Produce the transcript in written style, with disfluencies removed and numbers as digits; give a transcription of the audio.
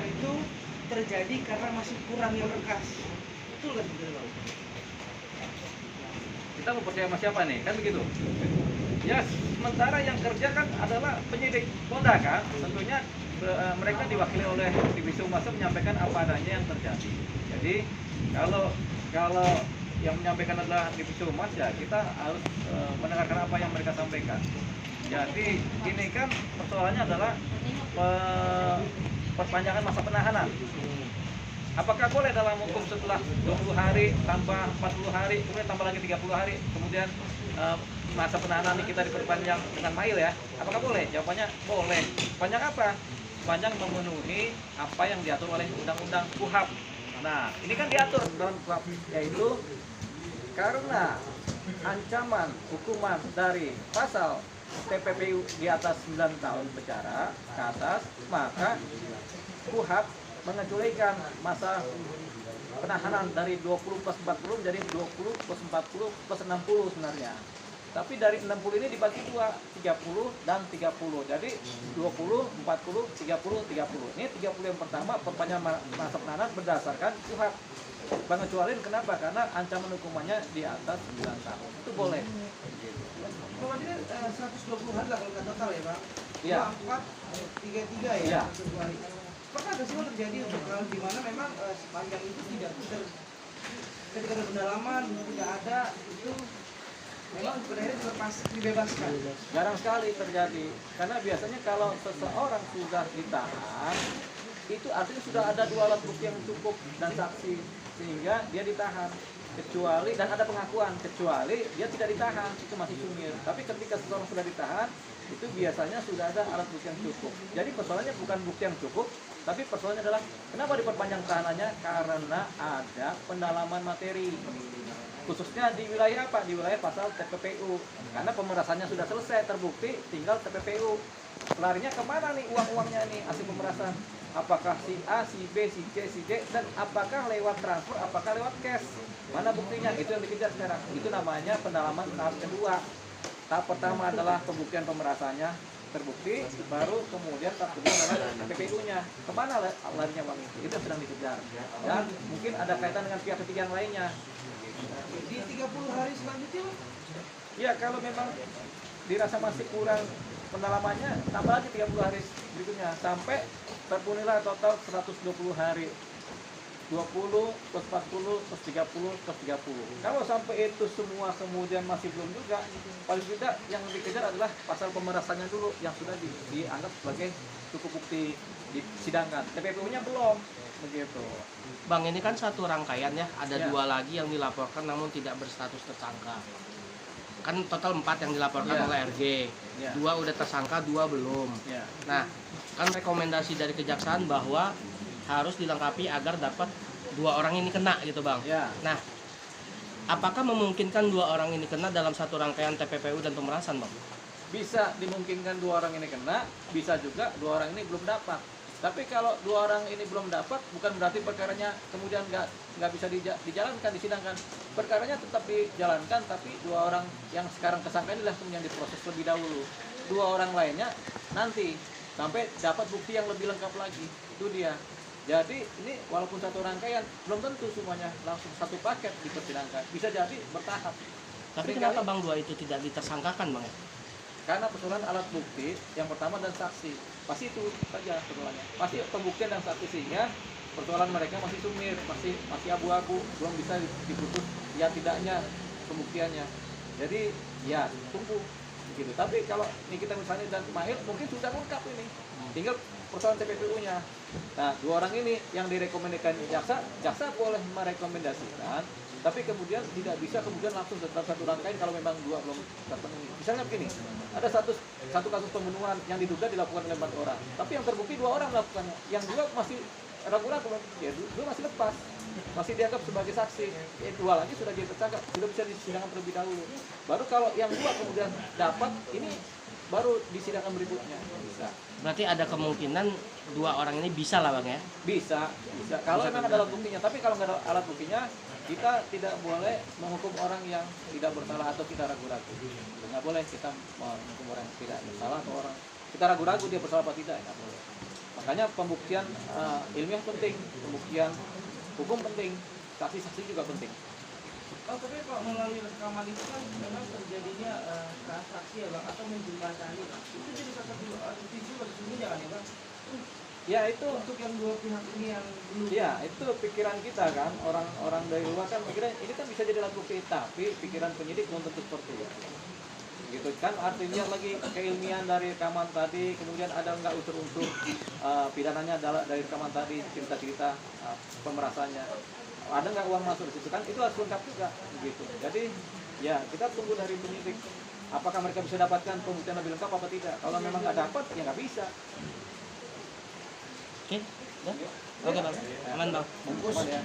Itu terjadi karena masih kurangnya berkas. Betul kan betul, Bang? Kita mau percaya sama siapa nih? Kan begitu. Ya, sementara yang kerja kan adalah penyidik Polda kan. Tentunya mereka diwakili oleh Divisi Humas menyampaikan apa adanya yang terjadi. Jadi kalau yang menyampaikan adalah Divisi Humas, ya kita harus mendengarkan apa yang mereka sampaikan. Jadi ini kan persoalannya adalah perpanjangan masa penahanan. Apakah boleh dalam hukum setelah 20 hari tambah 40 hari, kemudian tambah lagi 30 hari, kemudian masa penahanan ini kita diperpanjang dengan mail ya? Apakah boleh? Jawabannya boleh. Panjang apa? Panjang memenuhi apa yang diatur oleh Undang-Undang KUHP. Nah, ini kan diatur dalam KUHP, yaitu karena ancaman hukuman dari pasal TPPU di atas 9 tahun penjara ke atas, maka KUHP mengecualikan masa penahanan dari 20 plus 40 menjadi 20 plus 40 plus 60 sebenarnya. Tapi dari 60 ini dibagi dua, 30 dan 30. Jadi 20, 40, 30, 30. Ini 30 yang pertama perpanjangan masa penahanan berdasarkan KUHP. Pengecualian kenapa? Karena ancaman hukumannya di atas 9 tahun. Itu boleh. Kalau ini 120 hari lah kalau nggak total ya, Pak? Iya. 4, 33 ya? Iya. 120 hari. Pernah ada sih terjadi untuk di mana memang sepanjang itu tidak ketika ada pendalaman tidak ada itu memang sebenarnya dilepas dibebaskan. Jarang sekali terjadi. Karena biasanya kalau seseorang sudah ditahan, itu artinya sudah ada dua alat bukti yang cukup dan saksi, sehingga dia ditahan. Kecuali, dan ada pengakuan, kecuali dia tidak ditahan, itu masih sumir. Tapi ketika seseorang sudah ditahan, itu biasanya sudah ada alat bukti yang cukup. Jadi persoalannya bukan bukti yang cukup, tapi persoalannya adalah kenapa diperpanjang tahanannya? Karena ada pendalaman materi, khususnya di wilayah apa? Di wilayah pasal TPPU. Karena pemerasannya sudah selesai, terbukti, tinggal TPPU. Larinya kemana nih uang-uangnya nih hasil pemerasan? Apakah si A, si B, si C, si D, dan apakah lewat transfer, apakah lewat cash? Mana buktinya? Itu yang dikejar sekarang. Itu namanya pendalaman tahap kedua. Tahap pertama adalah pembuktian pemerasannya terbukti, baru kemudian tahap kedua adalah TPPU-nya. Kemana larinya Bang? Itu sedang dikejar. Dan mungkin ada kaitan dengan pihak ketiga yang lainnya. Di 30 hari selanjutnya, Pak? Ya, kalau memang dirasa masih kurang pendalamannya, tambah lagi 30 hari berikutnya sampai terpenuhilah total 120 hari. 20 plus 40 plus 30 plus 30. Kalau sampai itu semua kemudian masih belum juga, paling tidak yang dikejar adalah pasal pemerasannya dulu yang sudah dianggap sebagai cukup bukti disidangkan. TPPU-nya belum, begitu. Bang, ini kan satu rangkaian ya, ada Ya. dua lagi yang dilaporkan namun tidak berstatus tersangka. Kan total 4 yang dilaporkan Ya. oleh RG. Ya. 2 udah tersangka, 2 belum. Ya. Nah, kan rekomendasi dari kejaksaan bahwa harus dilengkapi agar dapat 2 orang ini kena gitu Bang. Ya. Nah, apakah memungkinkan 2 orang ini kena dalam satu rangkaian TPPU dan pemerasan Bang? Bisa dimungkinkan 2 orang ini kena, bisa juga 2 orang ini belum dapat. Tapi kalau 2 orang ini belum dapat, bukan berarti perkaranya kemudian nggak bisa dijalankan, disidangkan. Perkaranya tetap dijalankan, tapi 2 orang yang sekarang tersangka inilah kemudian diproses lebih dahulu. 2 orang lainnya nanti sampai dapat bukti yang lebih lengkap lagi. Itu dia. Jadi ini walaupun satu rangkaian, belum tentu semuanya langsung satu paket dipersidangkan. Bisa jadi bertahap. Tapi Seringkali- kenapa Bang 2 itu tidak ditersangkakan Bang ya? Karena persoalan alat bukti yang pertama dan saksi, pasti itu saja persoalannya. Pasti pembuktian dan saksi, sehingga persoalan mereka masih sumir, masih abu-abu, belum bisa diputus ya tidaknya pembuktiannya. Jadi ya tunggu begitu. Tapi kalau ini kita misalnya dan Mahir mungkin sudah lengkap ini, tinggal persoalan TPPU-nya. Nah, 2 orang ini yang direkomendasikan jaksa boleh merekomendasikan, tapi kemudian tidak bisa kemudian langsung tetap satu rangkaian kalau memang 2 belum terpenuhi. Misalnya begini, ada satu kasus pembunuhan yang diduga dilakukan oleh 4 orang, tapi yang terbukti 2 orang melakukannya, yang 2 masih ragu-ragu, ya 2 masih lepas. masih dianggap sebagai saksi. Dua lagi sudah jadi tersangka, sudah bisa disidangkan terlebih dahulu. Baru kalau yang dua kemudian dapat, ini baru disidangkan berikutnya. Bisa. Berarti ada kemungkinan dua orang ini bisa lah Bang ya? Bisa. Kalau memang ada alat buktinya. Tapi kalau nggak ada alat buktinya, kita tidak boleh menghukum orang yang tidak bersalah atau kita ragu-ragu. Nggak boleh kita menghukum orang yang tidak bersalah atau orang kita ragu-ragu dia bersalah apa tidak, nggak boleh. Makanya pembuktian ilmiah penting, pembuktian hukum penting, saksi-saksi juga penting. Oh, tapi kalau melalui rekaman itu kan memang terjadinya transaksi ya Bang, atau menjembatani. Itu jadi salah satu bukti juga sesungguhnya kan ya Bang? Ya itu Untuk yang dua pihak ini yang belum. ya itu pikiran kita kan, orang-orang dari luar kan mikirnya ini kan bisa jadi alat bukti, tapi pikiran penyidik belum tentu seperti itu. Gitu kan, artinya lagi keilmian dari rekaman tadi, kemudian ada nggak unsur-unsur pidananya dari rekaman tadi, cerita-cerita pemerasannya, ada nggak uang masuk di situ kan, itu harus lengkap juga begitu. Jadi ya kita tunggu dari penyidik apakah mereka bisa dapatkan pembuktian lebih lengkap apa tidak. Kalau memang nggak dapat ya nggak bisa. Oke, ya? Oke Bang, aman Bang. Aman ya.